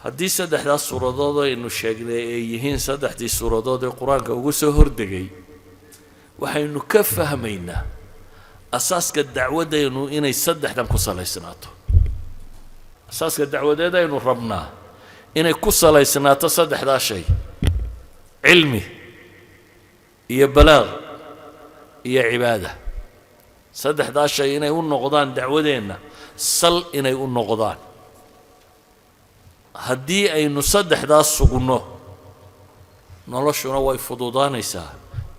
haddii saddexdaas suuradood aynu sheegnay ay yihiin saddexdii suuradood ee qur-aanka ugu soo hordegay waxaynu ka fahmaynaa asaaska dacwadaynu inay saddexdan ku salaysnaato asaaska dacwadeed aynu rabnaa inay ku salaysnaato saddexdaa shay cilmi iyo balaaq iyo cibaada saddexdaa shay inay u noqdaan dacwadeenna sal inay u noqdaan haddii aynu saddexdaas sugno noloshuna way fududaanaysaa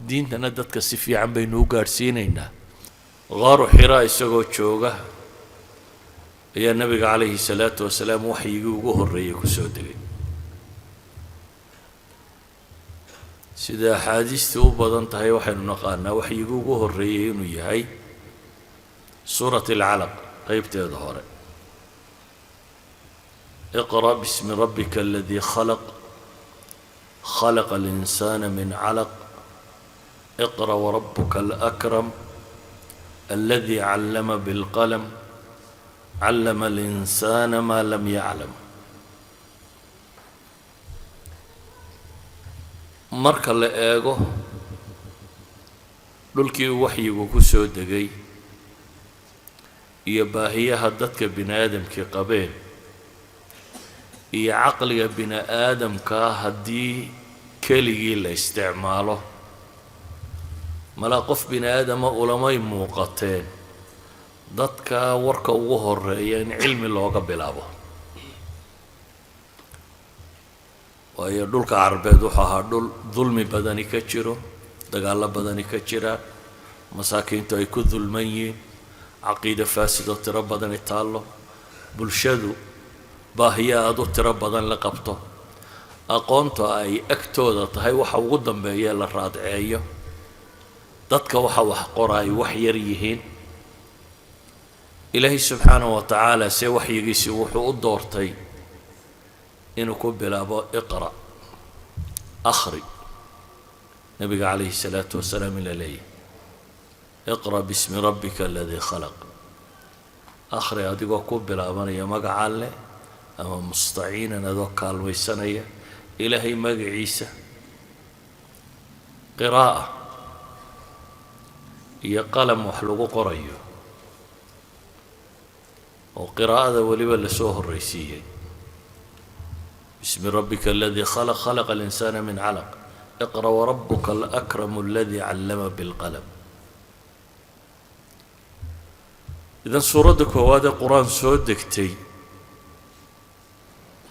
diintana dadka si fiican baynu u gaadhsiinaynaa qaaru xiraa isagoo jooga ayaa nabiga calayhi salaatu wasalaam waxyigii ugu horreeyey ku soo degay sida axaadiistii u badan tahay waxaynu naqaanaa waxyigii ugu horreeyey inuu yahay suurat alcalaq qaybteeda hore اقرأ باسم ربك الذي خلق خلق الإنسان من علق اقرأ وربك الأكرم الذي علم بالقلم علم الإنسان ما لم يعلم marka la eego dhulkii waxyigu ku soo degay iyo baahiyaha dadka bini aadamkii qabeen iyo caqliga bini aadamka haddii keligii la isticmaalo mala qof bini aadama ulamay muuqateen dadka warka ugu horeeya in cilmi looga bilaabo waayo dhulka carbeed wuxuu ahaa dhul dulmi badani ka jiro dagaallo badani ka jira masaakiintu ay ku dulman yihiin caqiido faasid oo tiro badani taallo bulshadu baahiya aad u tiro badan la qabto aqoonta ay agtooda tahay waxa ugu dambeeya la raadceeyo dadka waxa wax qoray wax yar yihiin ilaahi subxaanahu wa tacaala see waxyigiisii wuxuu u doortay inuu ku bilaabo iqra akhri nabiga calayhi salaatu wasalaam ila leeyahy iqra bismi rabbika aladii khalaq akhri adigoo ku bilaabanaya magaca alleh ama mustaciinan adoo kaalmaysanaya ilaahay magaciisa qiraa'a iyo qalam wax lagu qorayo oo qiraa'ada weliba lasoo horraysiiyey bismi rabbika aladii khalaq khalaqa alinsaana min calaq iqra warabuka alakramu aladii callama bilqalam idan suuradda koowaad ee qur-aan soo degtay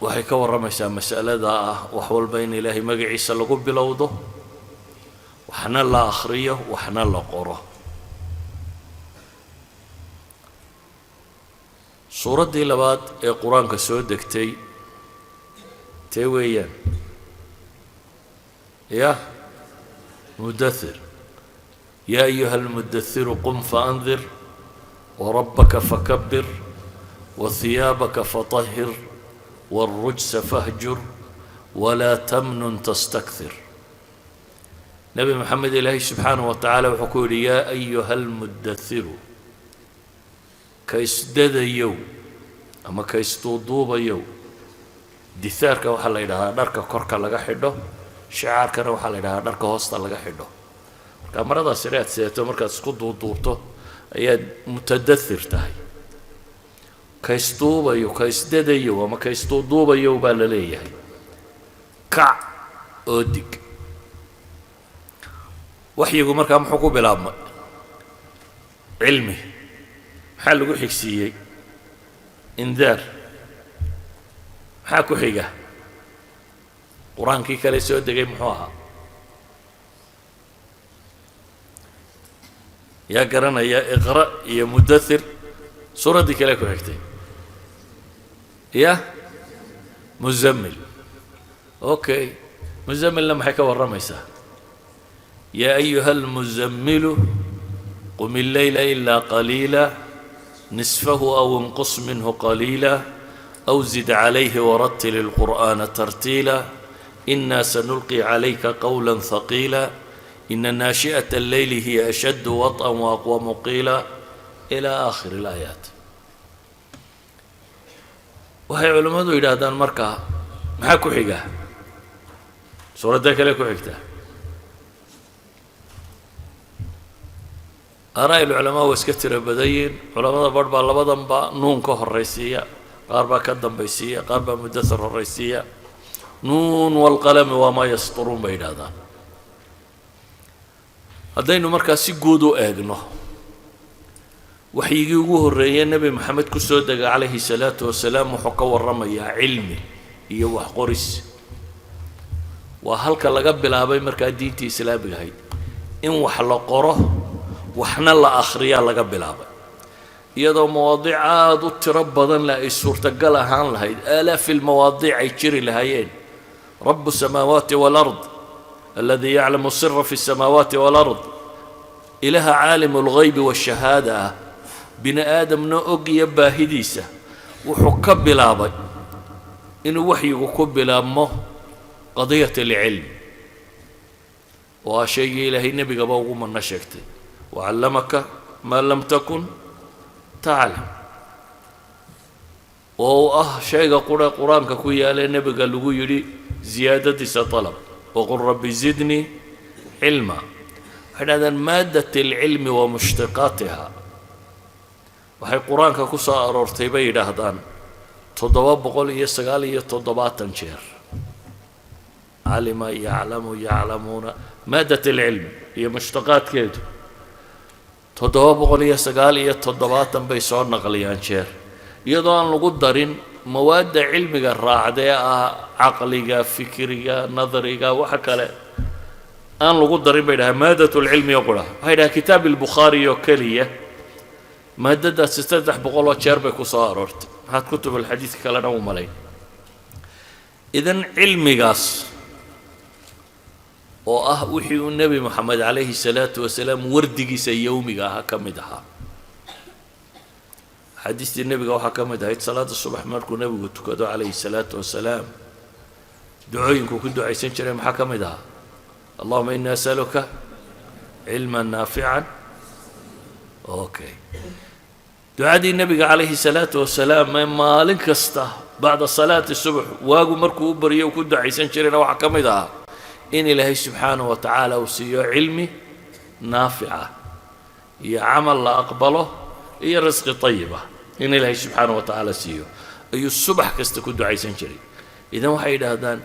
waxay ka warramaysaa mas'alada ah wax walba in ilaahay magaciisa lagu bilowdo waxna la akhriyo waxna la qoro suuraddii labaad ee qur-aanka soo degtay tee weeyaan ya mudathir yaa ayuha almudathiru qum faandir warabbaka fakabir wahiyaabaka fatahhir والرجس فاهجر ولا تمنن تستكثر نبي محمد الله سبحانه وتعالى وحكول يا أيها المدثر كيسدد يو أما كيستوضوب يو دثارك وحلا إلها دارك كورك لغا حدو شعارك وحلا إلها دارك هوستا لغا حدو كامرة سريعة سيئة مركز سقود دوبتو أي متدثر تاي kaystuubayo kaysdadayo ama kaystuuduubayo baa la leeyahay kac oo dig waxyigu markaa muxuu ku bilaabmay cilmi maxaa lagu xigsiiyey indaar maxaa ku xiga qur-aankii kale soo degay muxuu ahaa yaa garanaya iqra iyo mudathir suuraddii kale ku xigtay يا مزمل اوكي مزمل لما حكى ورميسا يا ايها المزمل قم الليل الا قليلا نصفه او انقص منه قليلا او زد عليه ورتل القران ترتيلا انا سنلقي عليك قولا ثقيلا ان ناشئه الليل هي اشد وطئا واقوم قيلا الى اخر الايات waxay culimadu yidhaahdaan markaa محاكو حقا سورة ذاك لكو حقتها أرأي العلماء واسكتر بدين علماء بربا لبضن با نون كهر الرئيسية قاربا كدن بيسية قاربا مدثر الرئيسية نون والقلم وما يسطرون بين هذا هذين مركز سيقودو اغنو وحيجي ugu horeeyay nabi maxamed ku soo dagay calayhi salaatu wasalaam wuxuu ka warramayaa cilmi iyo wax qoris waa halka laga bilaabay markaa diinta islaamiga ahayd in wax la qoro waxna la akhriya laga bilaabay iyadoo mawaadiic aad u tiro badan la ay suurtagal ahaan lahayd alaaf almawaadiic ay jiri lahaayeen rabb samaawaati wal ard alladhi ya'lamu sirra fi samaawaati wal ard ilaha caalim al-ghayb wash-shahaada bini aadamna og iyo baahidiisa wuxuu ka bilaabay inuu waxyigu ku bilaabmo qadiyat al-ilm waa shay ilaahay nabiga baa ugu manna sheegtay wa'allamaka ma lam takun ta'lam oo shayga quraanka ku yaalay nabiga lagu yiri ziyadadiisa talab وقل ربي زدني علما هذا مادة العلم ومشتقاتها وحي قرآن كوسا أرورتي بيدا هدان تضباب بقول يسقالي تضبات تنشير علم يعلم يعلمون مادة العلم هي مشتقات كيدو تضباب بقول يسقالي تضبات بيسون نقليان شير يضان لقدرين مواد علمك الراعدة عقلك فكرك نظرك وحكلا أن لقدر بينها مادة العلم يقولها هذا كتاب البخاري يوكلية مادة ستفتح بقولة شربك وصارت هات كتب الحديث كلنا وملايين إذن علمي قاس وحي النبي محمد عليه الصلاة والسلام وردقي سيومي كمدها حديث النبي وحكمت هاي صلاة الصبح مالكو نبي تكدو عليه الصلاة والسلام دعوينكو كدو عيسين شريم حكمتها اللهم إنا أسألك علما نافعا أوكي دعاء النبي عليه الصلاة والسلام ما لنكسته بعد صلاة الصبح واقو مركو بريه وكدو عيسين شريم وحكمتها إن الله سبحانه وتعالى وسيو علمي نافعة يا عمل لا أقبله هي رزق طيبة إن الله سبحانه وتعالى سيو أي الصبح كستكون دعاء سنشري إذا وحي هذان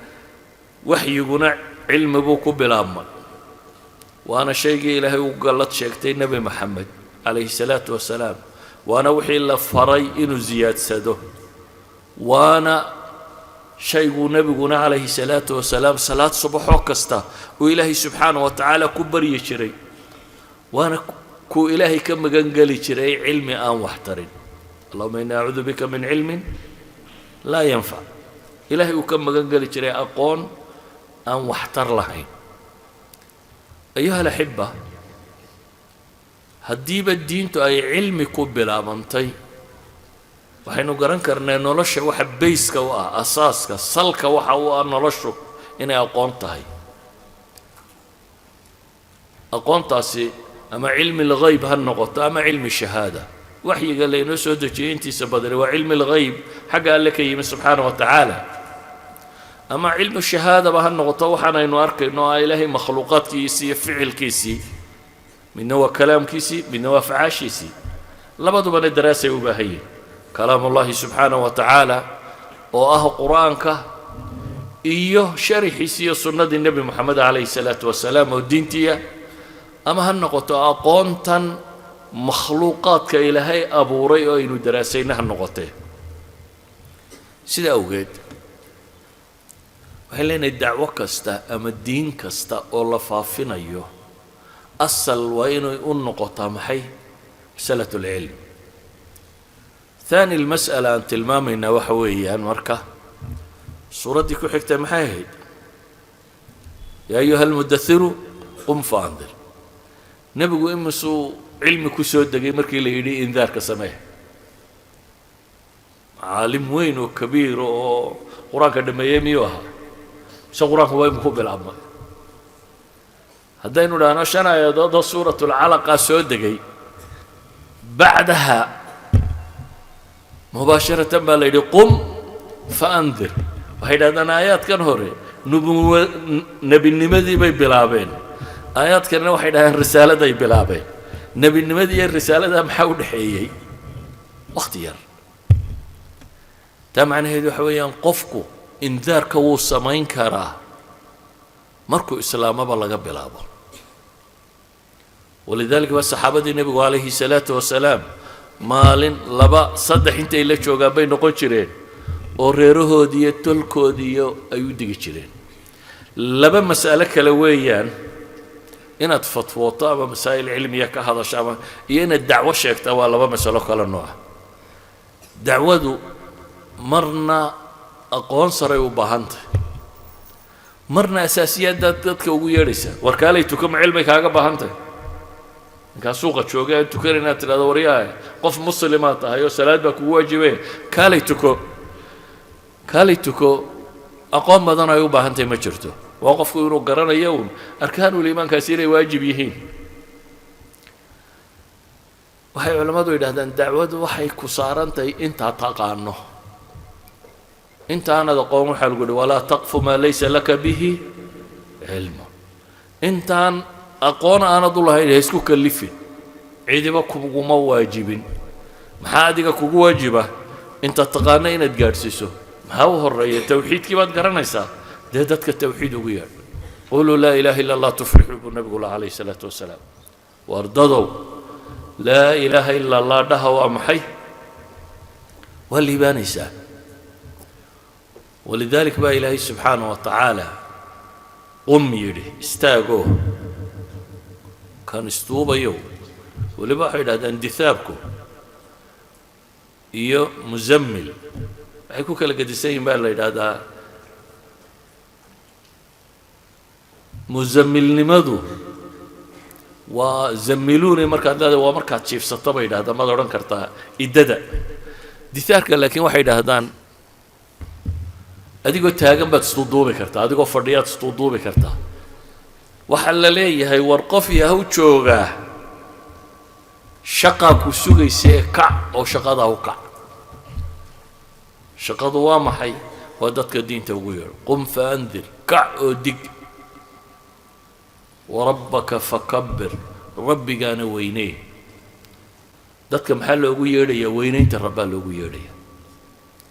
وحي يقول علم بوكو بالأمة وأنا شيء إلهي وقالت شيكتين نبي محمد عليه الصلاة والسلام وأنا وحي الله فري إنو زياد سده وأنا شيء نبي عليه الصلاة والسلام صلاة صبح وكسته وإلهي سبحانه وتعالى كبر يشري وأنا كو إلهي كم جنجلي شري علمي آن واحترن اللهم إنا أعوذ بك من علم لا ينفع إلهي وكم جنجلي شري أقون آن واحتر لهين أيها الأحبة هديب الدين تو أي علمي كبلا منتي وحين قرن كرنا نلش واحد بيسك وأساسك سلك وحوا نلشه إن أقون تهي أقون تاسي أما علم الغيب هالنقطة أما علم الشهادة وحي قال لي نسودك أنت سبدري وعلم الغيب حق قال لك يم سبحانه وتعالى أما علم الشهادة بهالنقطة وحنا ينوارك إنه إلهي مخلوقات كيسي فعل كيسي من نوع كلام كيسي من نوع فعاش كيسي لابد من الدراسة وبهي كلام الله سبحانه وتعالى قرآنك إيوه شرح سي سنة النبي محمد عليه الصلاة والسلام والدين تيه أما هالنقطة أقونتا مخلوقات كإلهي أبو ريو إنو دراسينا هالنقطة سيدا أوجد وحلين الدعوة كستا أما الدين كستا والله فافنا أيوه أصل وإنو يقول نقطة محي مسألة العلم ثاني المسألة أن تلمامنا وحويا مركة سورة دي كحكتة محايد يا أيها المدثر قم فأنذر نبغو إمسو علم كسود دقي مركي ليدي إنذار كسماه عالم وين وكبير وقرآن كدما يميوها شو قرآن هو يمكو بالعمل هدينو لأنا شنا يضاد سورة العلقة سود دقي بعدها مباشرة ما ليدي قم فأنذر waxay dhahdaan aayaadkan hore nebinimadii bay bilaabeen aayaadkanna waxay dhahdaan risaaladay bilaabeen nebinimadii iyo risaalada maxaa u dhaxeeyey waqti yar taa macnaheedu waxa weeyaan qofku indaarka wuu samayn karaa markuu islaamaba laga bilaabo walidaalika baa saxaabadii nebigu calayhi salaatu wasalaam maalin laba saddex intay la joogaan bay noqon jireen oo reerahoodii iyo tolkoodii ay u digi jireen laba mas'alo kale weeyaan inaad fatwooto ama masaa'il cilmiya ka hadasho ama iyo inaad dacwo sheegto waa laba mas'alo kala nooc dacwadu marna aqoon saray u baahan tahay marna asaasiyaadda dadka ugu yeedhaysa warkaalay tukama cilmi kaaga baahan tahay ninkaa suuqa jooga aan tukan inaad tidhahdo waryahay qof muslimaa tahay oo salaad baa kugu waajibeen kaalay tuko aqoon badan ay u baahan tahay ma jirto waa qofku inuu garanayo uun arkaanul iimaankaasi inay waajib yihiin waxay culammadu yidhahdaan dacwadu waxay ku saaran tahay intaa taqaano intaanad aqoon waxaa lagu yihi walaa taqfu maa laysa laka bihi cilmu intaan aqoon aanad u lahayn ha isku kallifin cidiba kuguma waajibin maxaa adiga kugu waajiba inta taqaano inaad gaadhsiiso maxaa u horreeya tawxiidkii baad garanaysaa dee dadka tawxiid ugu yeedh quluu laa ilaaha illa allah tuflixuu buu nabigu laha calayhi salaatu wasalaam wardadow laa ilaaha illa allah dhaha waa maxay waa liibaanaysaa walidaalika baa ilaahay subxaanahu wa tacaala yidhi istaagoo kan istuubayow weliba waxay yidhahdaan dithaabku iyo muzammil waxay ku kala gedisan yihin baa la yidhaahdaa muzammilnimadu waa zammiluuni markaad leedahay waa markaad jiifsato bay yidhahdaan maad odhan kartaa iddada dithaarka laakiin waxay yidhaahdaan adigoo taagan baad isduuduubi kartaa adigoo fadhiyaad isduuduubi kartaa waxaa la leeyahay war qof yahow joogaa shaqaa ku sugaysee kac oo shaqadaa u kac shaqadu waa maxay waa dadka diinta ugu yeedho qum faandir kac oo dig warabbaka fakabbir rabbigaana weynee dadka maxaa loogu yeedhayaa weynaynta rabbaa loogu yeedhayaa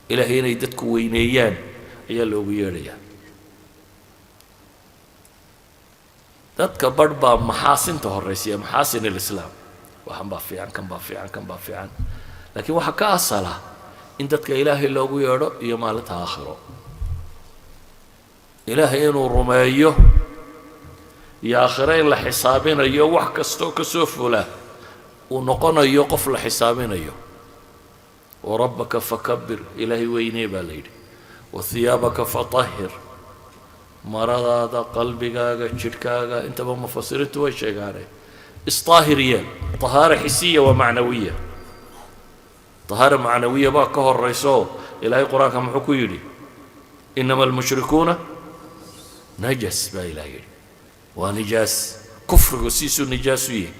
ilaahay inay dadku weyneeyaan ayaa loogu yeedhayaa dadka badh baa maxaasinta horraysiya maxaasin alislaam waxan baa fiican kan baa fiican kan baa fiican laakiin waxaa ka asala in dadka ilaahay loogu yeedho iyo maalinta aakhiro ilaahay inuu rumeeyo iyo aakhiro in la xisaabinayo wax kastoo ka soo fula uu noqonayo qof la xisaabinayo warabbaka fakabbir ilaahay weynee baa la yidhi wahiyaabaka fatahhir maradaada qalbigaaga jidhkaaga intaba mufasiriintu way sheegaane isطaahir yeel طahaara xisiya wa macnawiya طahaara macnawiya baa ka horayso ilaahay qur-aanka muxuu ku yidhi inama almushrikuuna najas baa ilaah yidhi waa nijaas kufrigu siisuu nijaasu yahay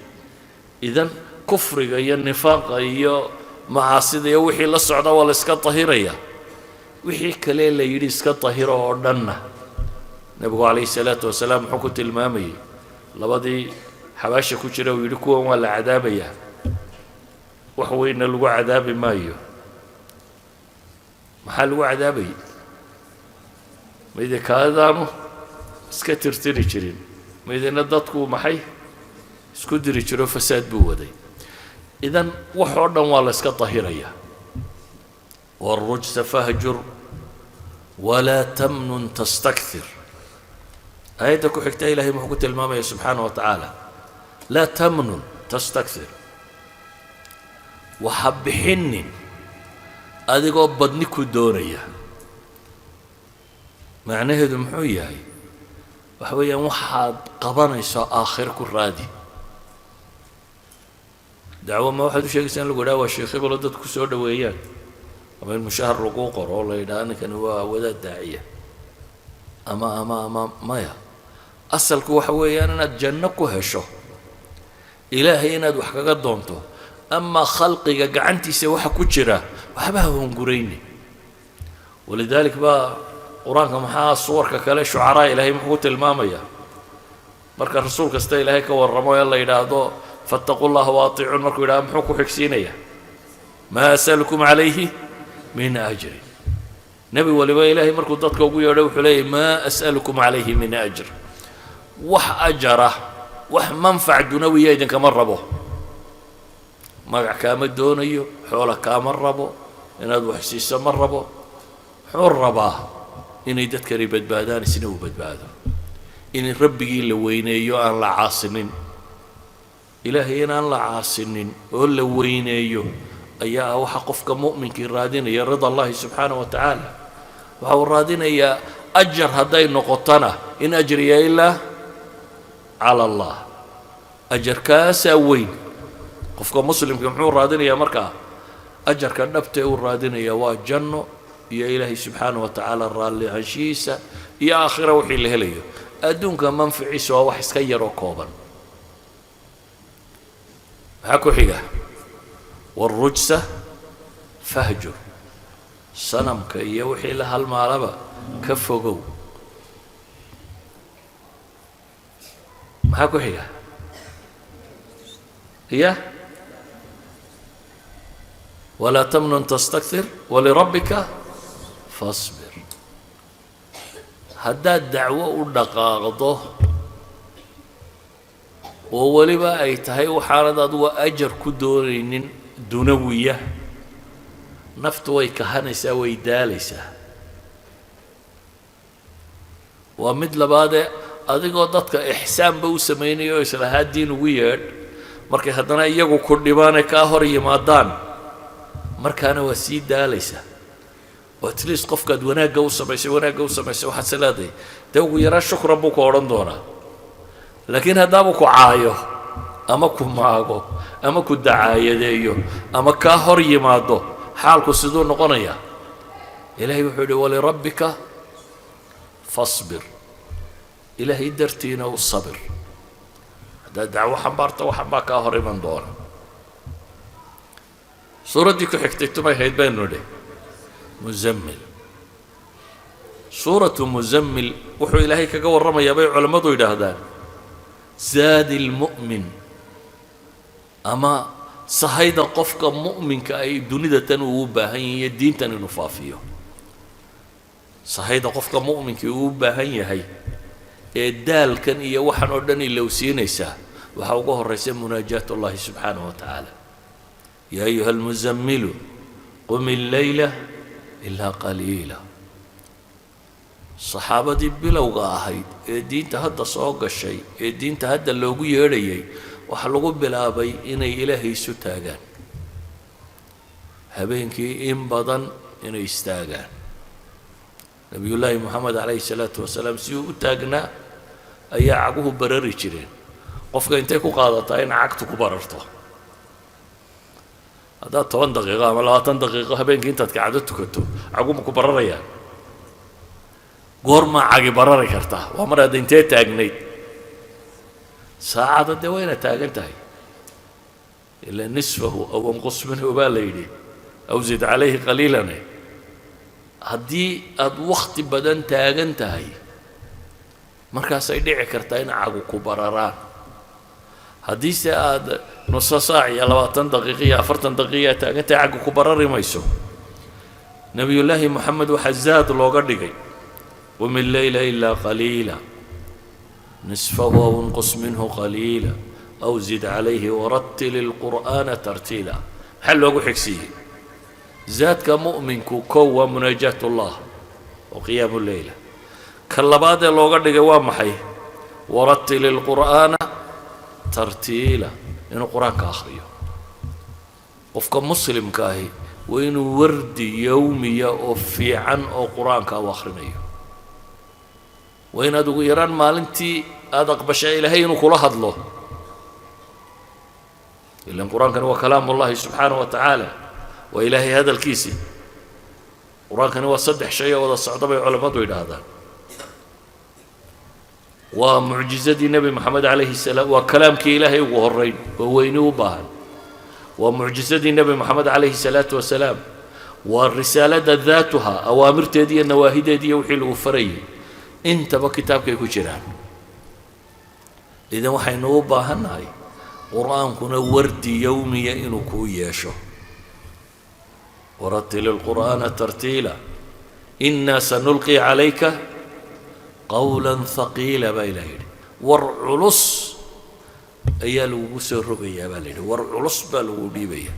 idan kufriga iyo nifaaqa iyo macaasida iyo wixii la socda waa la iska طahiraya wixii kale la yidhi iska طahiro oo dhanna nebigu calayhi salaatu wasalaam muxuu ku tilmaamayey labadii xabaasha ku jira uu yidhi kuwan waa la cadaabayaa wax weynna lagu cadaabi maayo maxaa lagu cadaabayay mayde kaadaanu iska tirtiri jirin maydena dadku maxay isku diri jiro fasaad buu waday idan wax oo dhan waa la iska طahirayaa wاlrujsa fahjur walaa tamnun tastakthir آية كحكتها إلهي محكوت المامية سبحانه وتعالى لا تمنن تستكثر وحب حن أدقوا بدنكو دورية معناه هذا محوية هاي وحوية محاد قبانا يسا آخر كرادي دعوة ما واحد وشيء سنة لقوا دعوة الشيخ بلدت كسور دويان أما المشاهر رقوق والله يدعانك أنه هو ذا الداعية أما مايا asalku waxa weeyaan inaad janno ku hesho ilaahay inaad wax kaga doonto ama khalqiga gacantiisa waxa ku jira waxba hungureyni walidaalika baa qur-aanka maxaa suwarka kale shucaraa ilaahay muxuu tilmaamaya marka rasuul kasta ilaahay ka warramo ee la yidhaahdo fattaqu llaha waatiicuun markuu yidhahdo muxuu ku xigsiinaya maa asalukum calayhi min ajri nebi waliba ilaahay markuu dadka ugu yeedho wuxuu leeyahy maa as'alukum calayhi min ajr wax ajara wax manfac dunawiya idinkama rabo magac kaama doonayo xoola kaama rabo inaad wax siiso ma rabo muxuu rabaa inay dadkani badbaadaan isna uu badbaado in rabbigii la weyneeyo aan la caasinin ilaahay inaan la caasinin oo la weyneeyo ayaa waxa qofka mu'minkii raadinaya rida allahi subxaanahu wa tacaala waxa uu raadinayaa ajar hadday noqotona in ajriya ilaa cala allah ajarkaasaa weyn qofka muslimka muxuu raadinayaa markaa ajarka dhabtee uu raadinaya waa janno iyo ilaahay subxaanahu wa tacaala raalli ahaanshihiisa iyo aakhira wixii la helayo adduunka manficiisa waa wax iska yaroo kooban maxaa ku xiga waalrujsa fahjur sanamka iyo wixii la halmaalaba ka fogow maxaa ku xiga ya walaa tamnun tastakthir walirabbika fasbir haddaad dacwo u dhaqaaqdo oo weliba ay tahay waxaanad adugu ajar ku doonaynin dunawiya naftu way kahanaysaa way daalaysaa waa mid labaadee adigoo dadka ixsaanba u samaynayo oo islahaa diin ugu yeedh markay haddana iyagu ku dhibaanay kaa hor yimaadaan markaana waa sii daalaysaa oo at least qofkaad wanaagga u samaysay waxaad se leedahay dee ugu yaraa shukran buu ku odhan doonaa laakiin haddaabuu ku caayo ama ku maago ama ku dacaayadeeyo ama kaa hor yimaado xaalku siduu noqonayaa ilaahay wuxuu yidhi walirabbika fasbir ilaahay dartiina u sabir haddaad dacwo xambaarta waxan baa kaa hor iman doona suuraddii ku xigtay tumay hayd baynu nidhi muzammil suuratu muzammil wuxuu ilaahay kaga warramayaa bay culammadu yidhaahdaan zaadi lmu'min ama sahayda qofka mu'minka ay dunida tan uu u baahan yahay iyo diintan inuu faafiyo sahayda qofka mu'minkii uu u baahan yahay ee daalkan iyo waxan oo dhan ilowsiinaysaa waxaa ugu horraysa munaajaat allahi subxaanahu wa tacaala yaa ayuha almuzammilu qum illeyla ilaa qaliila saxaabadii bilowga ahayd ee diinta hadda soo gashay ee diinta hadda loogu yeedhayay waxaa lagu bilaabay inay ilaahay isu taagaan habeenkii in badan inay istaagaan nabiyullaahi moxamed calayhi salaatu wasalaam si uu u taagnaa ayaa caguhu barari jireen qofka intay ku qaadataa in cagtu ku bararto haddaad 10 daqiiqo ama 20 daqiiqo habeenkii intaad kacdo tukato caguma ku bararayaan goormaa cagi barari kartaa waa mar hadda intee taagnayd saacada dee wayna taagan tahay ilaa nisfahu aw anqus minhu baa la yidhi aw zid calayhi qaliilane haddii aad wakhti badan taagan tahay markaasay dhici kartaa in cagu ku bararaan haddiise aad nuso saac iyo 20 daqiiqo iyo 40 daqiiqa taagan tahay cagu ku barari mayso nabiyullaahi moxamed waxaa zaad looga dhigay qum illeyla ilaa qaliila nisfahu aw inqus minhu qaliila aw zid calayhi warattil ilqur'aana tartiila maxaa loogu xigsiiyey zaadka mu'minku kow waa munaajaat ullah oo qiyaamu leyla ka labaadee looga dhigay waa maxay warattil ilqur'aana tartiila inuu qur-aanka akhriyo qofka muslimka ahi waa inuu wardi yowmiya oo fiican oo qur-aanka u akhrinayo waa inaad ugu yaraan maalintii aada aqbashay ilaahay inuu kula hadlo ilan qur-aankani waa kalaamu ullahi subxaanahu wa tacaala waa ilaahay hadalkiisii qur-aankani waa 3 shay oo wada socda bay culammadu yidhaahdaan waa mucjizadii nebi moxamed calayhi salaam waa kalaamkii ilaahay ugu horrayn oo weyni u baahan waa mucjizadii nebi moxamed calayhi salaatu wasalaam والرسالة ذاتها أوامر تدي النواهي تدي وحلو فري انت بكتابك يكجران إذا وحينو باهناي قرآن كنا وردي يومي إنو كوياشو ورتل القرآن ترتيلا إنا سنلقي عليك قولا ثقيلا بايلين ورعلص أيالو سرقيا بايلين ورعلص بالو ديبيا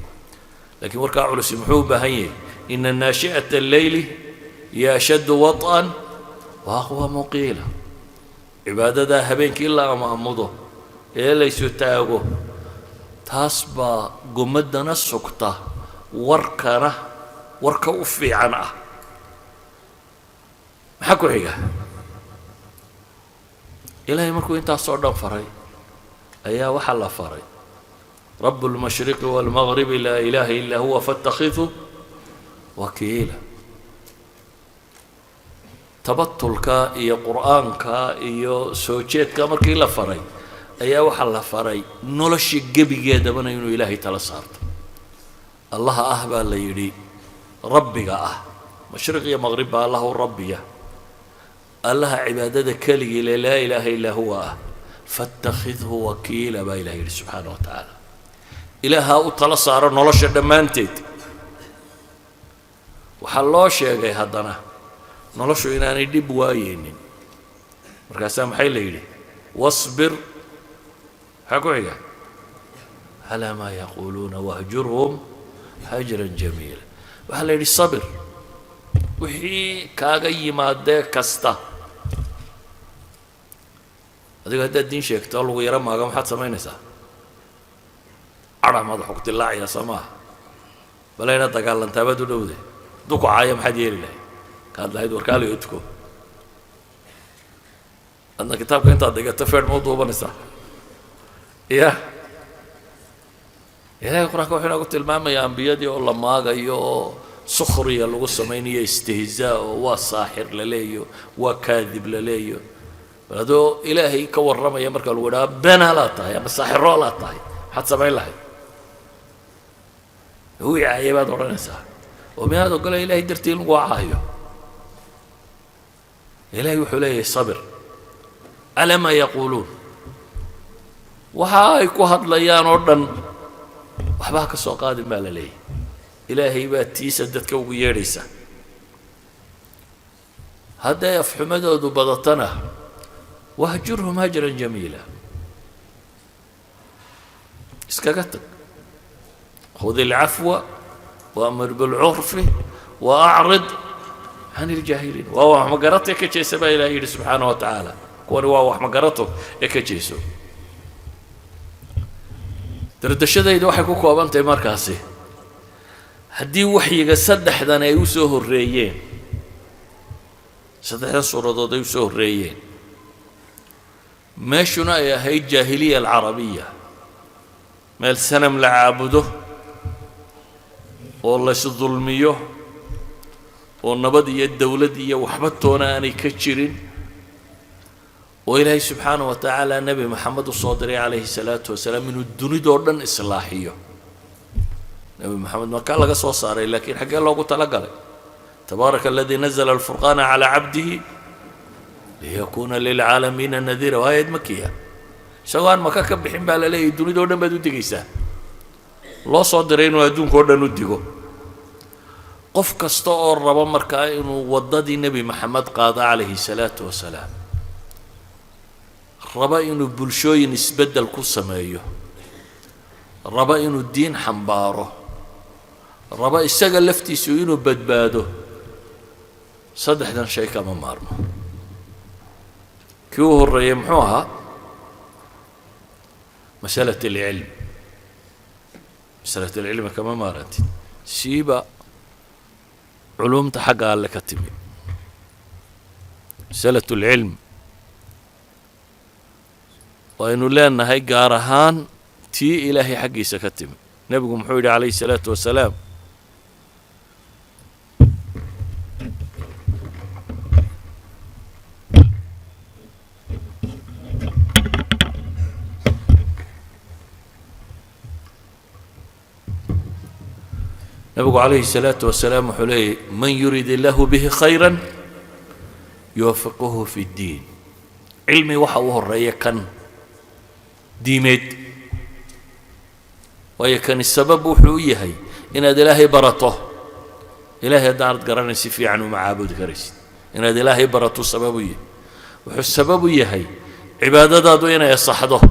لكن وركا علص محوبة هي إن الناشئة الليل يا أشد وطئا وأقوى مقيلا عبادة ده هبينك إلا ما أمضه إلا يسوتاغو تاسبا قمدنا السكتة وركنا وركا أفي عنه محكو حيقة إلهي مركو إنتا صعدان فري أيا وحلا فري رب المشرق والمغرب لا إله إلا هو فاتخذه وكيلا tabatulka iyo qur'aanka iyo soo jeedka markii la faray ayaa waxa la faray nolosha gebigeedaba inuu ilaahay tala saarto allah ah baa la yiri rabbiga ah mashriq iyo maghrib baa allah rabbiya allah cibaadada kaliya la ilaha illa huwa fattakhidhu wakiila baa ilaahay subhanahu wa ta'ala ilaaha u tala saaro nolosha dhamaanteed waxa loo sheegay haddana noloshu inaanay dhib waayeenin markaasaa maxay la yidhi wasbir maxaa ku xiga calaa maa yaquuluuna wahjurhum hajran jamiila waxaa la yidhi sabir wixii kaaga yimaadee kasta adiga haddaad diin sheegto lagu yaro maaga maxaad samaynaysaa cadha madaxu ku dilaacaya soo maaha balayna dagaalantaabad u dhowde hadduu ku caaya maxaad yeeli lahayd كان لا يدور كالي يتكو أنا كتاب كنت أدقى تفرد موضوع بنسا إيه إيه القرآن كوحنا قلت الماما يا أنبياء دي والله ما غيو سخرية لغو سمينية استهزاء وصاحر لليو وكاذب لليو هذا إلهي كور رمى يمرك الولا بنا لا تاي بس ساحر لا تاي حتى سمين له هو يعيبات ورنسا ومن هذا قال إلهي درتين وعايو إلهي وحليه صبر على ما يقولون وهاي كهض ليان أردن وحباك السوق قادم ما لليه إلهي باتي سدتك ويريسا هذا يفحم مدد بضتنا وهجرهم هجرا جميلا اسكاكتك خذ العفو وأمر بالعرف وأعرض عن الجاهلين وهو مقرته كجيس با إلهي سبحانه وتعالى كون وهو مقرته كجيسو تردشدaydu waxay ku koobantahay markaasi hadii waxyiga saddexdan ay u soo horeeyeen saddexdan suuradood ay u soo horeeyeen meeshuna ay ahayd jaahiliya alcarabiya meel sanam la caabudo oo la is dulmiyo oo nabad iyo dawlad iyo waxba toona aanay ka jirin oo ilaahay subxaanahu wa tacaala nabi maxamed u soo diray calayhi salaatu wasalaam inuu dunidoo dhan islaaxiyo nabi maxamed markaa laga soo saaray laakiin xaggee loogu talagalay tabaaraka aladii nazala alfurqaana calaa cabdihi liyakuuna lilcaalamiina nadiira waa aayad makiya isagoo aan maka ka bixin baa la leeyahay dunidoo dhan baad u digaysaa loo soo diray inuu adduunkoo dhan u digo qof kasta oo raba markaa inuu waddadii nebi maxamed qaado calayhi salaatu wasalaam raba inuu bulshooyin isbeddel ku sameeyo raba inuu diin xambaaro raba isaga laftiisu inuu badbaado saddexdan shay kama maarmo kii u horreeyey muxuu ahaa masalat alcilm masalat alcilmi kama maarantid siiba علومت حق الله كتمي مسألة العلم وإنه لأن هاي قارهان تي إلهي حقي سكتمي نبي محمد عليه الصلاة والسلام نبي عليه الصلاة والسلام حلي من يريد الله به خيرا يوفقه في الدين علمي وحوه الرأي كان ديمت ويكن السبب وحويه هي إن هذا إلهي برته إلهي دارت قرن سفي عنه معابد كريس إن هذا إلهي برته سببيه السببيه هي عبادة دوين يصحده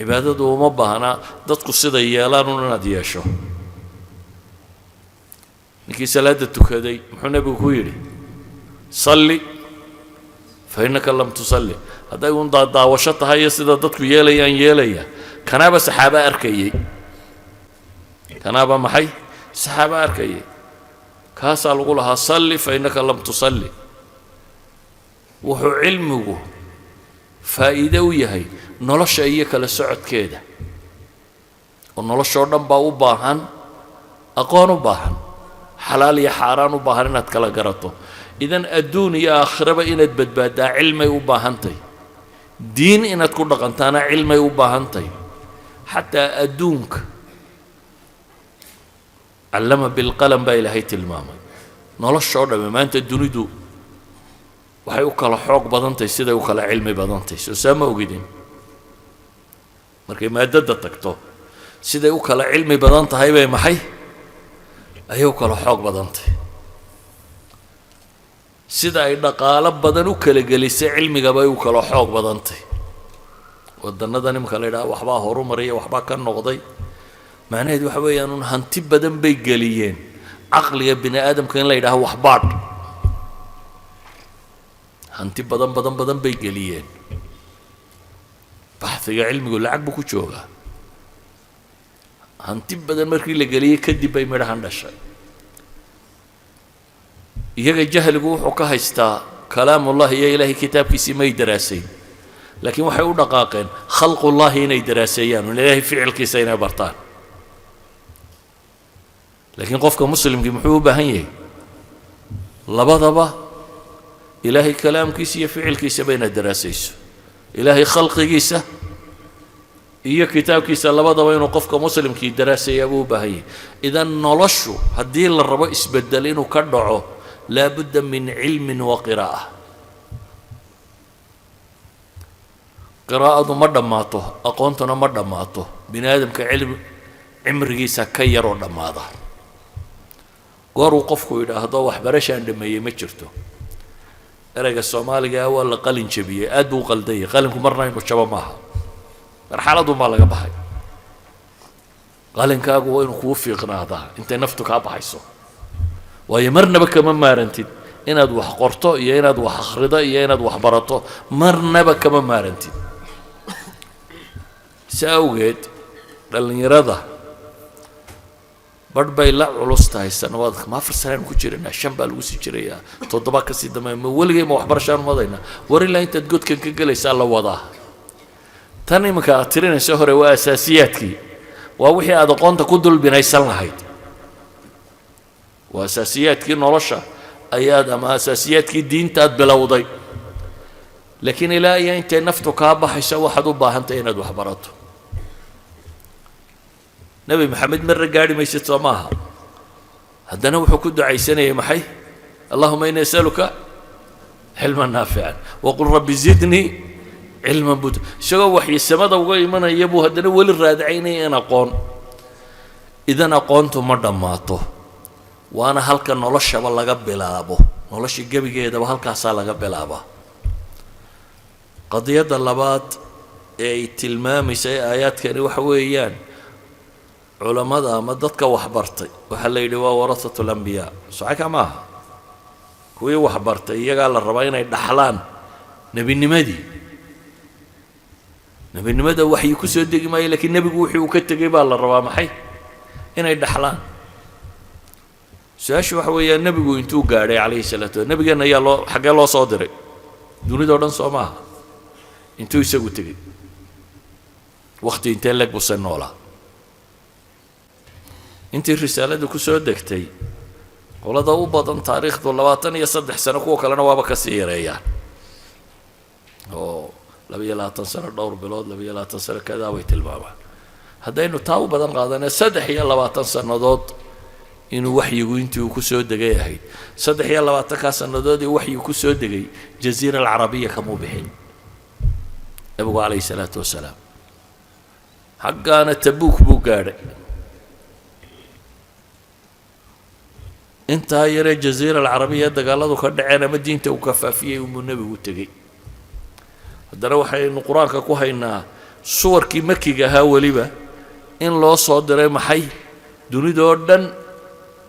عبادة دو مبهنا دتك الصدى يالان ندياشو نكي سلادة كذي محنا بكويري صلي فإنك لم تصلي هذا يقول داوشتها هي سيدة دتك ياليا كان بس صحابة أركيي كان أبا محي صحابة أركيي كاسا لها صلي فإنك لم تصلي وحو علمه فائدة وياهي نلش أيك لسعد كده ونلش أردن باو باهن أقوان باهن حلال يا حرام باهن إنك كلا قرطه إذن الدنيا آخرة إنك بدبدا علمي وباهنتي دين إنك تكون قنتانا علمي وباهنتي حتى أدونك علم بالقلم بإلهي تلمامي نلش أردن ما أنت الدنيا دو waxay u kala xoog badantay sida u kala cilmi badantay soo sama ogidin markay maadada tagto sida u kala cilmi badan tahay bay maxay ay u kala xoog badantay sida ay dhaqaale badan u kala gelisay cilmiga bay u kala xoog badantay wadannada nimka la yiraahdo waxba horumariyay waxba ka noqday macnaheedu waxa weeyaan hanti badan bay geliyeen aqliga bini aadamka in la yiraahdo wax baad hanti badan bay geliyeen baxsiga cilmigu lacag buu ku joogaa hanti badan markii la geliyay kadib bay midhahan dhashay iyaga jahligu wuxuu ka haystaa kalaamullahi iyo ilaahay kitaabkiisii may daraasayn laakiin waxay u dhaqaaqeen khalqullahi inay daraaseeyaan ilaahay ficilkiisa inay bartaan laakiin qofka muslimkii muxuu u baahan yahay labadaba إلهي كلام كيس يفعل كيس بين الدراسيس إلهي خلق كيس إيه كتاب كيس الله بضا بين وقفك مسلم كي دراسي أبو بهي إذا نلشوا هدي الربا اسبدلين وكدعوا لا بد من علم وقراءة قراءة مدماته أقونتنا مدماته بنادم كعلم عمر كيس كير ودماده قارو قفكوا إذا هذا وحبرش عندما يمشرته erayga Soomaaliga waa la qalin jabiyay aad buu qalday qalinku marna inuu jabo maaha marxaladu ma laga baxay qalinkaagu waa inuu ku fiiqnaadaa inta naftu ka baxayso way marnaba kama maarantid inaad wax qorto iyo inaad wax akhrido iyo inaad wax barato marnaba kama maarantid saawgeed dhalinyarada bad bay la culustahay sanadka ma farsaran ku jirina shan baa lagu sii jiraya toddoba ka sii damay ma waligay ma waxbarashaan wadayna war ilaa inta godkan ka galaysa la wadaa tan imka tirinayso hore waa asaasiyaadkii waa wixii aad aqoonta ku dulbinaysan lahayd waa asaasiyaadkii nolosha ayaad ama asaasiyaadkii diinta aad bilowday laakiin ilaa iyo inta naftu ka baxayso waxaad u baahantahay inaad wax barato نبي محمد مرة قاعد ما يشتى معها هذا نوح كد عيسانية محي اللهم إني أسألك علما نافعا وقل ربي زدني علما بود شو وحي السماء وقال من يبو هذا نول الرادعيني أنا قون إذا أنا قونت مرة ماته وأنا هلك نلش والله قبل أبو نلش جبي كده وهلك صار قبل أبا قضية اللبات تلمامي سي آيات كانوا وحويان علماء ما ضدك وحبرتي وحلا يدوا ورثة الأنبياء صحيح ما كوي وحبرتي يقال الربعين يدحلان نبي النمدي نبي النمدي وحي كسود ما لكن نبي وحي وكتب على الربع محي هنا يدحلان ساش وحوي النبي وينتو قاري عليه الصلاة والسلام النبي قال يا الله حق الله صادري دوني دوران صومها انتو يسوي تجي وقت انت لك بصنولا انت الرسالة دو كسو دكتي ولا ضو بدن تاريخ دو لواتن يصدح سنة كو كلنا وابا كسير يعني او لبي لا تنسر دور بلود لبي لا تنسر كذا ويت البابا haddaynu taa u badan qaadana 23 sannadood inuu waxyigu intii uu ku soo degay ahayd 23 sannadood ee waxyigu ku soo degay jaziira alcarabiya kamuu bixin nabigu calayhi salaatu wasalaam xaggaana tabuuk buu gaadhay intaa yaree jaziira alcarabiya dagaaladu ka dhaceen ama diinta uu ka faafiyey unbuu nebigu tegey haddana waxaynu qur-aanka ku haynaa suwarkii makiga ahaa weliba in loo soo diray maxay dunidoo dhan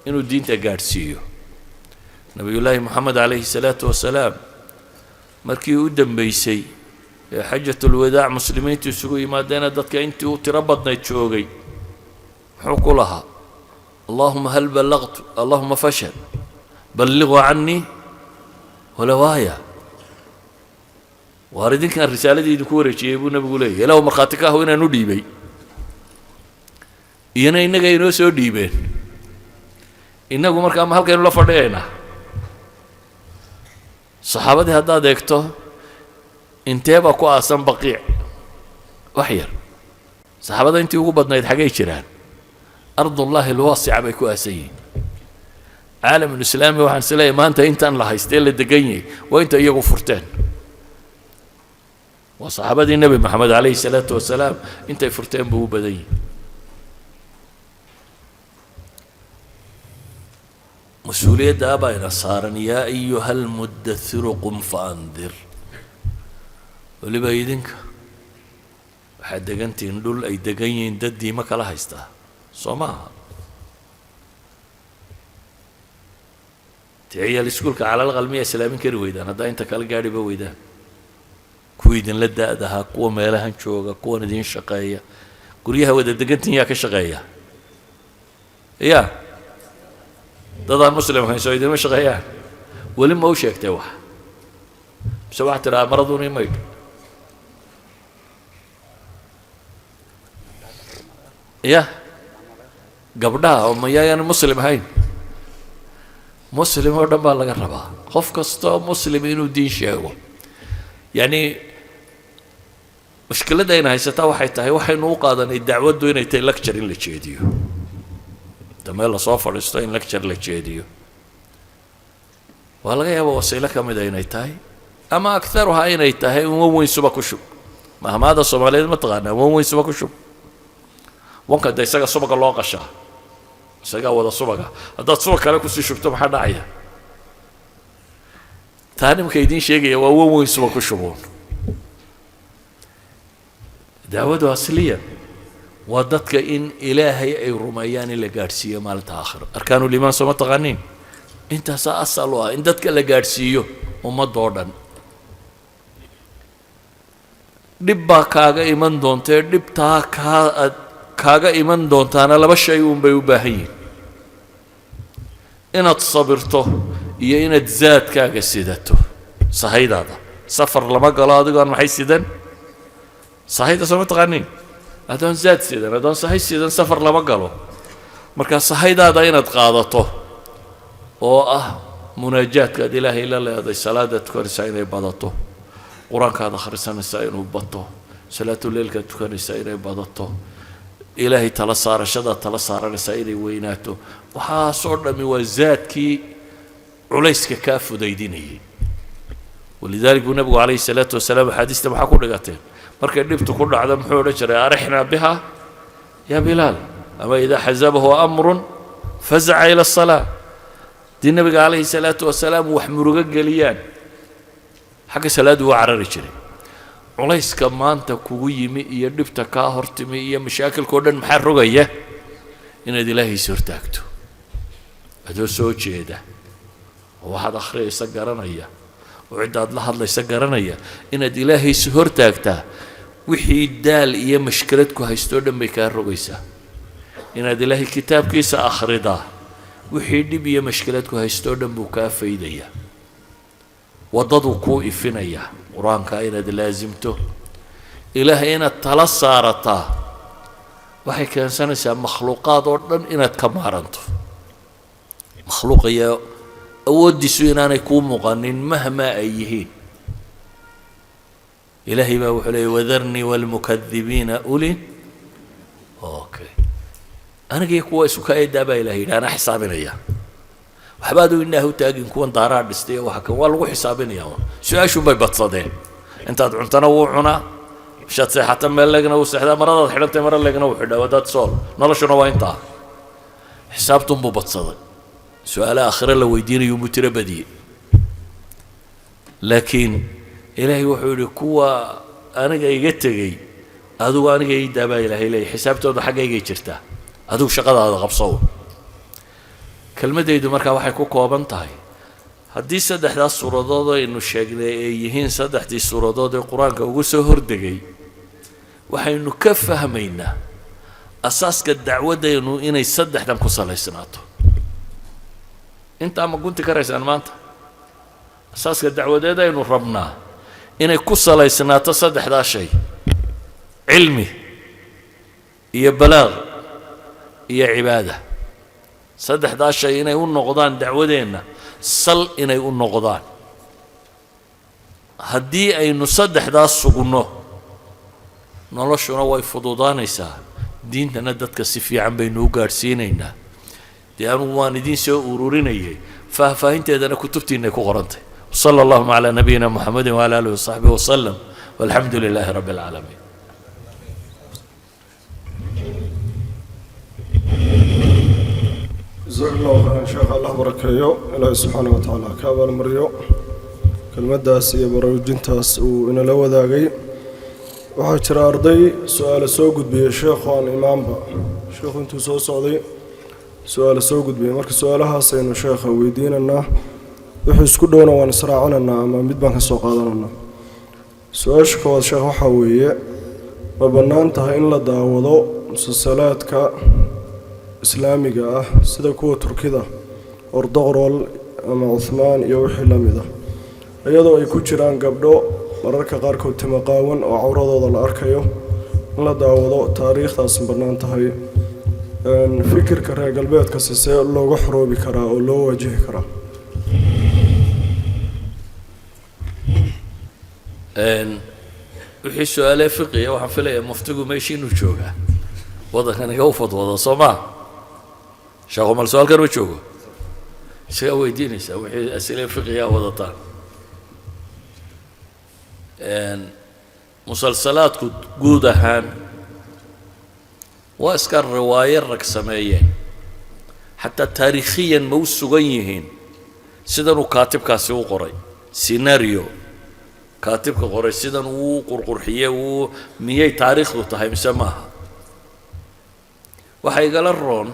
inuu diinta gaadhsiiyo nabiyullaahi moxamed calayhi salaatu wasalaam markii u dambaysay ee xajatulwadaac muslimiintu isugu yimaadeena dadka intii u tiro badnayd joogay muxuu ku lahaa allahuma hal ballaqtu allahuma fashal balliquu cannii walow aaya waar idinkaan risaaladii idinku wareejiyey buu nabigu leeyahy ilaahu markhaati ka ahu inaan u dhiibay iyana innaga inoo soo dhiibeen innagu markaa ma halkaynu la fadhiyaynaa saxaabadii haddaad eegto intee baa ku aasan baqiic wax yar saxaabada intii ugu badnayd xaggay jiraan ardullaahi alwaasica bay ku aasan yihiin caalamulislaami waxaan isleeyahay maanta intaan la haystee la degan yahay waa inta iyagu furteen waa saxaabadii nebi maxamed calayhi salaatu wasalaam intay furteen buu u badan yihin mas-uuliyadda abayna saaran yaa ayuha almudathiru qum faandir weliba idinka waxaad degantihiin dhul ay degan yihiin dad diimo kala haystaa soo maaha dee ciyaal iskuulka calalaqal miyaa islaamin kari weydaan haddaa inta kala gaadhiba weydaan kuwa idinla da-dahaa kuwa meelahan jooga kuwan idin shaqeeya guryaha wada degantihiin yaa ka shaqeeya ya dadaan muslim ahayn soo idinma shaqeeyaan weli ma u sheegtay wax mise waxaad tidhaha maraduuni maydh ya gabdhaha oo mayaayaan muslim ahayn muslim oo dhan baa laga rabaa qof kastoo muslim inuu diin sheego yacni mushkiladda ayna haysataa waxay tahay waxaynu u qaadanay dacwaddu inay tahay lecture in la jeediyo meel lasoo fadhiisto in lecture la jeediyo waa laga yaaba wasiilo ka mida inay tahay ama akharuhaa inay tahay wan weyn suba ku shub mahmaada soomaaliyeed ma taqaanaa wan weyn suba ku shub wanka de isaga subaga loo qashaa isagaa wada subaga haddaad subag kale kusii shubto maxaa dhacaya taa nimka idiin sheegaya waa wan weyn suba ku shuboon dacwadu asliya waa dadka in ilaahay ay rumeeyaan in la gaadhsiiyo maalinta aakhiro arkaanulimaan sooma taqaaniin intaasaa asal u ah in dadka la gaadhsiiyo ummadoo dhan dhib baa kaaga iman doontee dhibtaa kaaga iman doontaana laba shay uunbay u baahan yihin inaad sabirto iyo inaad zaadkaaga sidato sahaydaada safar lama galo adigoon maxay sidan sahayda sooma taqaaniin adoon zaad sidan adoon sahay sidan safar lama galo markaa sahaydaada inaad qaadato oo ah munaajaadkaad ilaahay la leeday salaadaad tukanaysaa inay badato qur-aankaad akhrisanaysaa inuu bato salaatuleylkaad tukanaysaa inay badato ilaahay tala saarashadaad tala saaranaysaa inay weynaato waxaasoo dhammi waa zaadkii culayska kaa fudaydinayay walidalik buu nabigu calayhi salaatu wasalaam axaadiista maxaa ku dhigateen markay dhibtu ku dhacdo muxuu odhan jiray arixnaa biha yaa bilaal ama idaa xasabahu amrun fazaca ila asalaa haddii nabiga calayhi salaatu wasalaam wax murugo geliyaan xagga salaaddu waa carari jiray culayska maanta kugu yimi iyo dhibta kaa hortimi iyo mashaakilkao dhan maxaa rogaya inaad ilaahay is hortaagto adoo soo jeeda oo waxaad akhriyaysa garanaya oo ciddaad la hadlaysa garanaya inaad ilaahay is hortaagtaa wixii daal iyo mashkilad ku haystoo dhan bay kaa rogaysaa inaad ilaahay kitaabkiisa akhridaa wixii dhib iyo mashkilad ku haystoo dhan buu kaa faydayaa waddaduu kuu ifinayaa qur-aanka inaad laasimto ilaahay inaad tala saarataa waxay keensanaysaa makhluuqaad oo dhan inaad ka maaranto makhluuqaya awooddiisu inaanay kuu muuqanin mahmaa ay yihiin ilaahay baa wuxuu leeyay wadarnii waalmukadibiina uli اوكي انا جاي كويس وكاي دابا الهي انا حسابينيا waxbaadu inaahu taagin kuwan daaraa dhistay waxa kan waa lagu xisaabinayaa su'aashu bay badsadeen intaad cuntana wuu cunaa shaad seexata meel leegna wuu seexdaa maradaad xidhantay mara leegna wuu xidhaa wadaad sool noloshuna waa intaa xisaabtun buu badsaday su'aala aakhira la weydiinayo muu tira badiyey laakiin ilaahay wuxuu yidhi kuwa aniga iga tegey adigu aniga ii daabaa ilaahay leeyahay xisaabtooda xaggayga jirtaa adigu shaqadaada qabsow kelmadaydu markaa waxay ku kooban tahay haddii saddexdaas suuradood aynu sheegnay ay yihiin saddexdii suuradood ee qur-aanka ugu soo hordegay waxaynu ka fahmaynaa asaaska dacwadaynu inay saddexdan ku salaysnaato intaa ma gunti karaysaan maanta asaaska dacwadeed aynu rabnaa inay ku salaysnaato saddexdaa shay cilmi iyo balaaq iyo cibaada saddexdaa shay inay u noqdaan dacwadeenna sal inay u noqdaan haddii aynu saddexdaas sugno noloshuna way fududaanaysaa diintana dadka si fiican baynu u gaadhsiinaynaa dee anugu waan idiin soo ururinayay faahfaahinteedana kutubtiinay ku qorantay وصلى اللهم على نبينا محمد وعلى آله وصحبه وسلم والحمد لله رب العالمين جزاك الله خيرا شيخ الله بركاته الله سبحانه وتعالى كابر مريو كلمة داس يا بروجنتاس وإن لو ذاقي وحشر أرضي سؤال سوقد بي الشيخ عن إمام با شيخ أنتو صعدي سؤال سوقد بي مركز سؤالها سين الشيخ ويديننا وحس كلنا ونسرعنا أما مدبان كسوق هذا سؤال شكوى الشيخ وحوية وبنانتها إن لا داوضو مسلسلات ك إسلامية سida kuwa Turkida Ordoqrol ama Uthman iyo wixii la mid ah iyadoo ay ku jiraan gabdho mararka qaar kood timaqaawan oo cawradooda la arkayo in la daawado taariikhdaas banaan tahay fikirka reer galbeedka si looga xoroobi karaa oo loo wajihi karaa wixii su'aale fiqiya waxaan filayaa muftigu meeshiinu joogaa wadankan iga u fadwada Soomaa شيخ مال سؤال كانوا يشوفوا شيء ويديني سوي أسئلة فقهية وضطان مسلسلات جودة هان وأسكر رواية رقصمية حتى تاريخيا موسوعيين سيدنا كاتب كاسيو قري سيناريو كاتب كقري سيدنا وقرقرحية ومية تاريخ وتهاي مسماها وحيقال الرون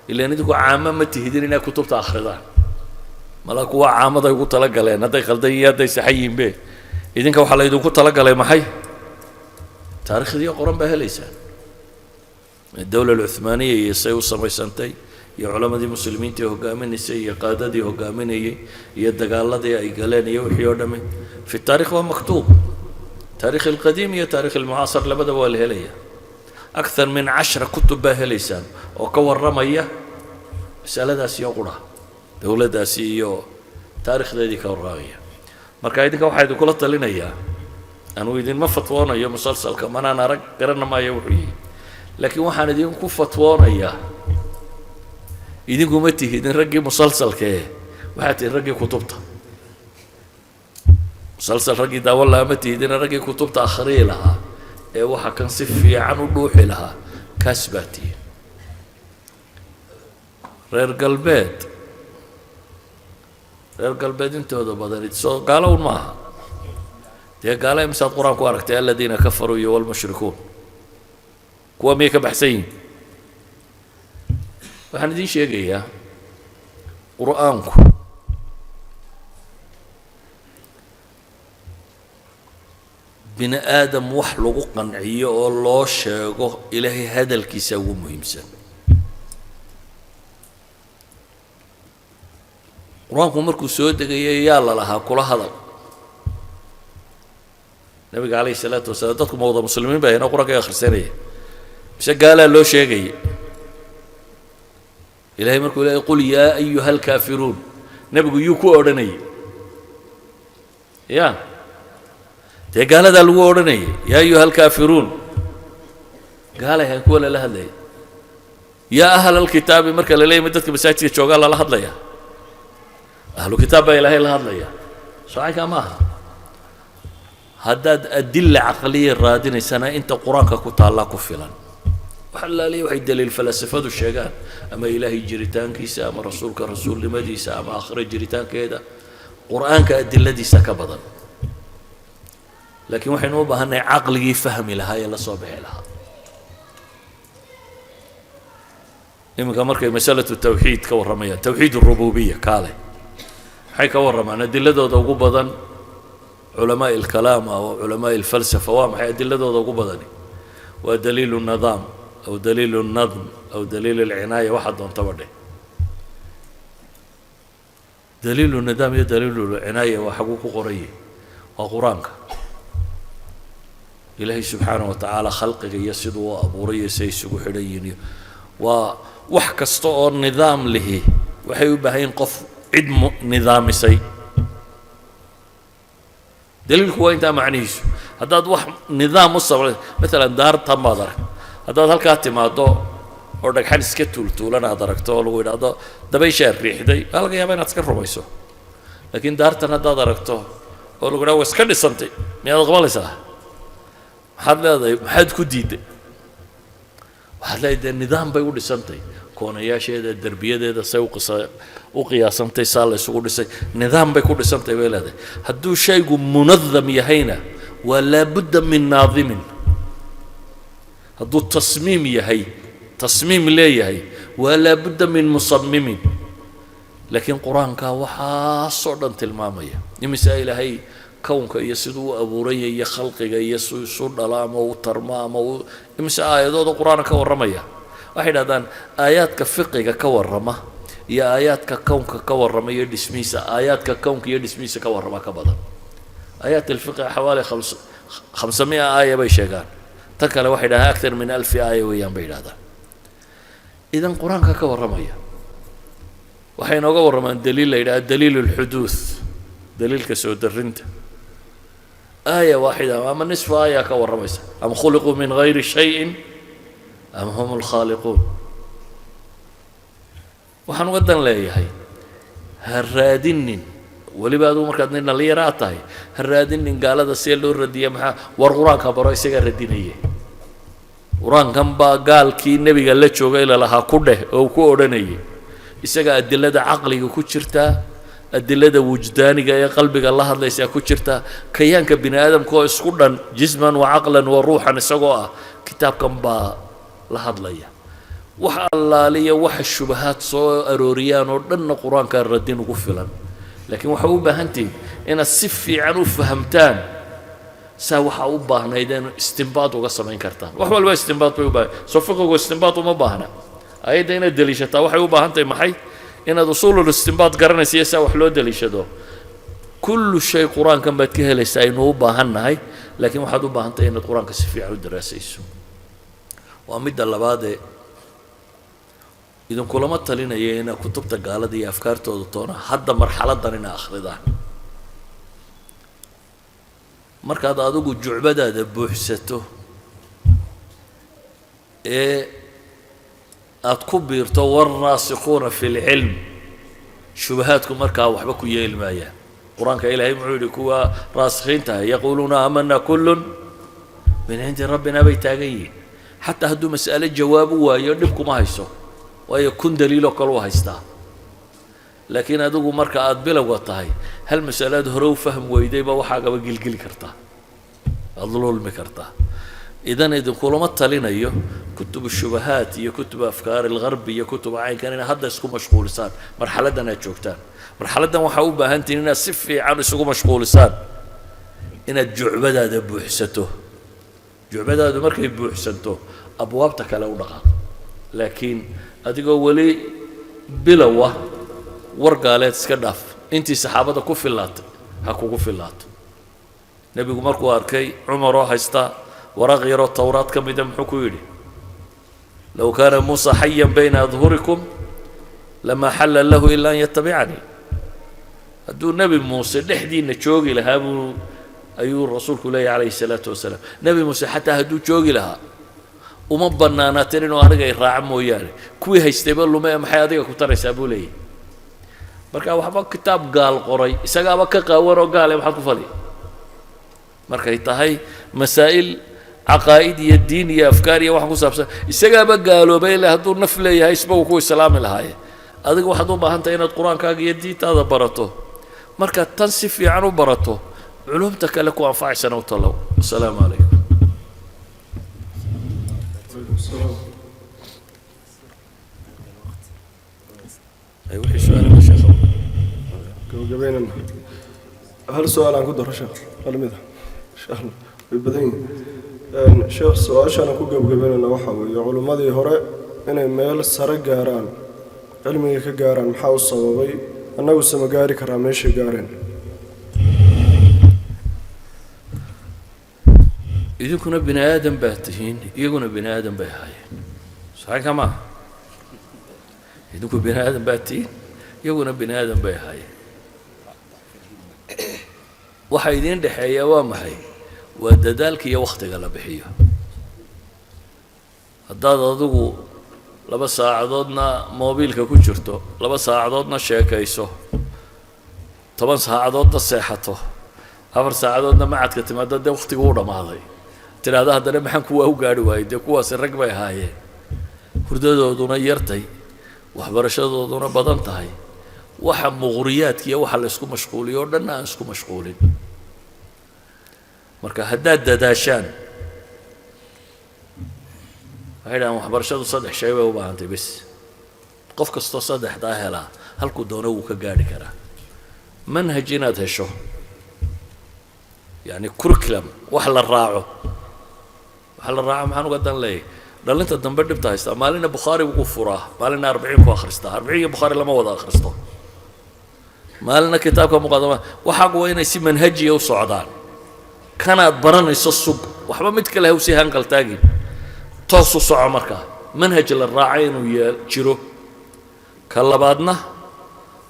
إلا نديكوا عامة ما تهدين إنها كتب تأخذان ملاكوا عامة ده يقول طلق عليه ندي خلديات ده يسحيين به إذن كوا حلا يدوكوا طلق عليه ما حي تاريخ دي قرن بها ليسان الدولة العثمانية يسيو السماي سنتي يا علماء دي مسلمين تي هجامين يسي يا قادة دي هجامين يا الدجالة دي أي جلان يوحيو دمي في التاريخ هو مكتوب تاريخ القديم يا تاريخ المعاصر لبدا والهلية أكثر من 10 كتب بها ليسان وكور رمية مسألة داسي يقرأ دولة داسي تاريخ ذي كوراغية مركا يدك واحد كل طلنا إياه أنا ويدين ما فتوانا يا مسلسل كمان أنا قرنا ما يوحي لكن واحد يدين كل فتوانا إياه يدين قمتي يدين رجع مسلسل كه واحد يرجع كتبته مسلسل رجع ده والله متي يدين رجع كتبته آخرية لها waxa kan si fiican u dhuuxi lahaa kasbati reer galbeed intooda badan soo gaalow maaha dee gaalo imsaad qur-aan ku aragtay aladiina kafaruu iyo walmushrikuun kuwa miyay ka baxsan yihiin waxaan idiin sheegayaa qur-aanku بني آدم وح لغو قنعيه أو الله شاقه إلهي هذا الكيساو مهمسا قرآنكم مركو سود يا الله لها كل هذا النبي عليه الصلاة والسلام دتكم موضوع مسلمين بهنا قرآن يا آخر سنة بس قال له شيء إلهي مركو يقول يا أيها الكافرون نبي يكو أورني يا قال هذا الورني يا أيها الكافرون قال هي كل لا هدلي يا أهل الكتاب مركا للي مدتك مساجد شوغال لا هدليا أهل الكتاب إلهي لا هدليا صحيح ماها هداد أدلة عقلية رادين سنة أنت قرآنك كنت الله كفلا وحلا لي وحيد دليل الفلاسفة الشيغان أما إلهي جريتان كيسا أما رسولك رسول لمديسا أما آخر جريتان كيدا قرآنك أدلة دي سكبضا لكن وحين نوبة هنا عقلي فهم لها يلا صبح لها إما مركز مسألة التوحيد كورمية توحيد الربوبية كالي حي كورم أنا أدلة دو قبضا علماء الكلام أو علماء الفلسفة وام حي أدلة دو قبضا ودليل النظام أو دليل النظم أو دليل العناية واحد دون تبرده دليل النظام هي دليل العناية وحقوق قرية وقرانك إلهي سبحانه وتعالى خلقك يسد وأبوري سيسق حريني وحكستو النظام له وحي بهين قف عدم نظام سي دليل هو أنت معنيش هذا وح نظام مصور مثلا دار تمادر هذا هالكاتي ما دو أردك حنس كتول أنا دركتو لو هذا دبي شر ريح دي هلا يا بين أتذكر ربيسو لكن دارتنا هذا دركتو ولو قلنا وسكني سنتي من الغبال سه هذا حد كديد وهذا النظام بيقول سنتي كون يا شيء الدربية ده سوق وقياس سنتي صار يسوق سي نظام بيقول سنتي ولا هذا هدو شيء منظم يهينا ولا بد من ناظم هدو تصميم يهي تصميم ليه يهي ولا بد من مصمم لكن قرآن كوحا صعدا تلمامية يمسائل هي كونك يسدو أبوري يخلقك يسود دلام أو ترمام أو يمسا آيات هذا قرآن كورمية واحد هذا آيات كفقك كورمة يا آيات كونك كورمة يدسميسا آيات كونك يدسميسا كورمة كبدا آيات الفقه حوالي 500 آية بيشيغان تكلا واحدة أكثر من 1000 آية ويان بين هذا إذا قرآن كورمية وحين أقول من دليل إلى دليل الحدوث دليل كسود الرنت آية واحدة أما نصف آية كورميسا أم خلقوا من غير شيء أم هم الخالقون وحن قدن لي هاي هرادين ولي بعد عمر كاتنين اللي راتاي هرادين قال هذا سيل الردية محا ورقران كبروا يسجى الردينية وران كم قال كي النبي قال له شو قال لها كده أو كودنية يسجى الدلة عقلي وكشرتا الدلة وجداني جاي قلبك الله هذا ليس كشرتا كيان كبني آدم كويس كلن جسما وعقلا وروحا سجوا كتاب كم لهذا ليه وح الله لي وح الشبهات صو أروريان ودنا قرآن كان ردين وقفلا لكن وحوبة هنتي إن السفي عنو فهمتان سو حوبة هنيدان استنباط وقصمين كرتان وحول بقى استنباط بيوبا صفقه واستنباط وما باهنا أيضا الدليشة وحوبة هنتي محي إن دصول الاستنباط قرن سياسة وحلو دليشة دو كل شيء قرآن كان بتكيه ليس إنه باهنا هاي لكن وحوبة هنتي إن القرآن كسفي عنو دراسيسو وأمد الله بعد إذا كل ما تلينا يينا كتبت قال دي أفكار تودتونا حتى مرحلة دارنا أخذها مركز هذا أدوق الجعبة هذا بحثته أتكبر تور راسخون في العلم شبهاتكم مركز وحبكوا يا المايا قرآن كإلهي معولك هو راسخين يقولون آمنا كل من عند ربنا بيتاقين حتى هدو مسألة جواب ويرنبكم ما هيسو ويكون دليله كلو هيستا لكن أدوغو مركا أدبلا وطاي هل مسألة هرو فهم ويديبا وحاجة بقلقل كرتا أضلول مكرتا إذا كل ما تلينا إياه كتب الشبهات هي كتب أفكار الغرب هي كتب عين كان هذا يسكو مشغول صار مرحلة دنا تشوكتان مرحلة دنا وحوبة هنتي إننا سفي عن يسكو مشغول صار إن الجعبة هذا بحسته جعبة هذا مركا بحسته أبواب تكلو نقا لكن adigoo wali bilowa wargaaleed iska dhaaf intii saxaabada ku filaatay ha kugu filaato nabigu markuu arkay Umar oo haysta waraq yar oo Tawraat ka mid ah muxuu ku yiri law kana Musa hayyan bayna adhhurikum lama halla lahu illa an yattabi'ani haduu nabi Musa dhexdiina joogi lahaa ayuu rasuulku leeyahay alayhi salatu wasalaam nabi Musa hatta haduu joogi lahaa uma bannaanaatin inuu aniga i raaco mooyaane kuwii haystayba lume maxay adiga ku taraysaa buu leeyahy marka waxba kitaab gaal qoray isagaaba ka qaawan oo gaal maxaad ku fali markay tahay masaa'il caqaa'id iyo diin iyo afkaar iyo wax ku saabsan isagaaba gaaloobay ilaa hadduu naf leeyahay isbagu ku islaami lahaaye adiga waxaad u baahan tahay inaad qur-aankaaga iyo diintaada barato markaad tan si fiican u barato culumta kale ku anfacaysana u talow asalaamu calaykum أي وحي سؤال ما شاء الله قبينا هل سؤال عن قدر شيخ هل ماذا إن شاء الله بالبدين شيخ سؤال عشان أكون قبينا وحوي علماء هراء إن ميل سرق جاران علمي كجاران محاول صوابي أنا وسام جاري كراميش جارين إذا كنا بني آدم باتهين يكون بني آدم بهاي صحيح كمان إذا كنا بني آدم باتين يكون بني آدم بهاي وحيدين دحية ومحي وددالك يا وقتك على بحيه هداد أدوغو لبا ساعدودنا موبيلك كجرتو لبا ساعدودنا شيكايسو 10 ساعدودنا سيحتو 4 ساعدودنا معدك تمادد دي وقتك uu dhamaaday tiraada hadana maxaan kuwa u gaari waayay de kuwaas rag bay ahaayeen hurdadooduna yartay waxbarashadooduna badan tahay waxa muqriyaadkiya waxa la isku mashquuliyo dhan aan isku mashquulin marka haddaad dadaashaan waxaan waxbarashadu saddex shay bay u baahantay bas qof kastoo saddexdaa helaa halku doono uu ka gaari karaa manhaj inaad hesho يعني كوركلم وحلا الراعو محنو قدان لي دلنت الدنبر دبتا هيستا مالنا بخاري وقفوراه مالنا 40 كو اخرستا 40 بخاري لما ودا اخرستا مالنا كتابك مقدمه وحق وين سي منهجي او صعدان كانت برنيس الصب وحبا مدك له وسي هانقل تاغي توسو صعو marka منهج للراعين ويا جيرو كلبادنا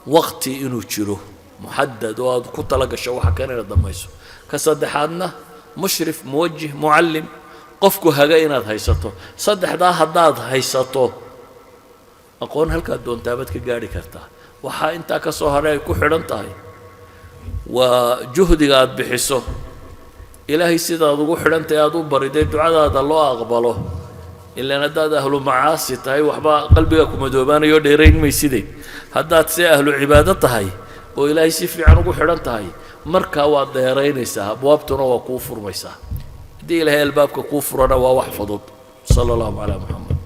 وقتي انو جيرو محدد واد كنت لقى waxa كان دميسو كصدحنا مشرف موجه معلم قفكو هجا إناد هيساتو صدح دا هداد هيساتو أقول هلك دون تابت كجاري كرتا وحا إنتا كصهراء كحرن تاي وجهدي قاد بحسه إلهي سيدا دو حرن تيادو بريدي دعاء هذا الله أقبله إلا نداد أهل معاصي تاي وحبا قلبي أكو مدوبان يوديرين ميسيدي هداد سي أهل عبادة تاي وإلهي سيفي عنو حرن تاي marka waa dheeraynaysaa abwaabtuna waa kuu furmaysaa hadii ilaahay albaabka kuu furana waa wax fudud sallallahu alayhi wa sallam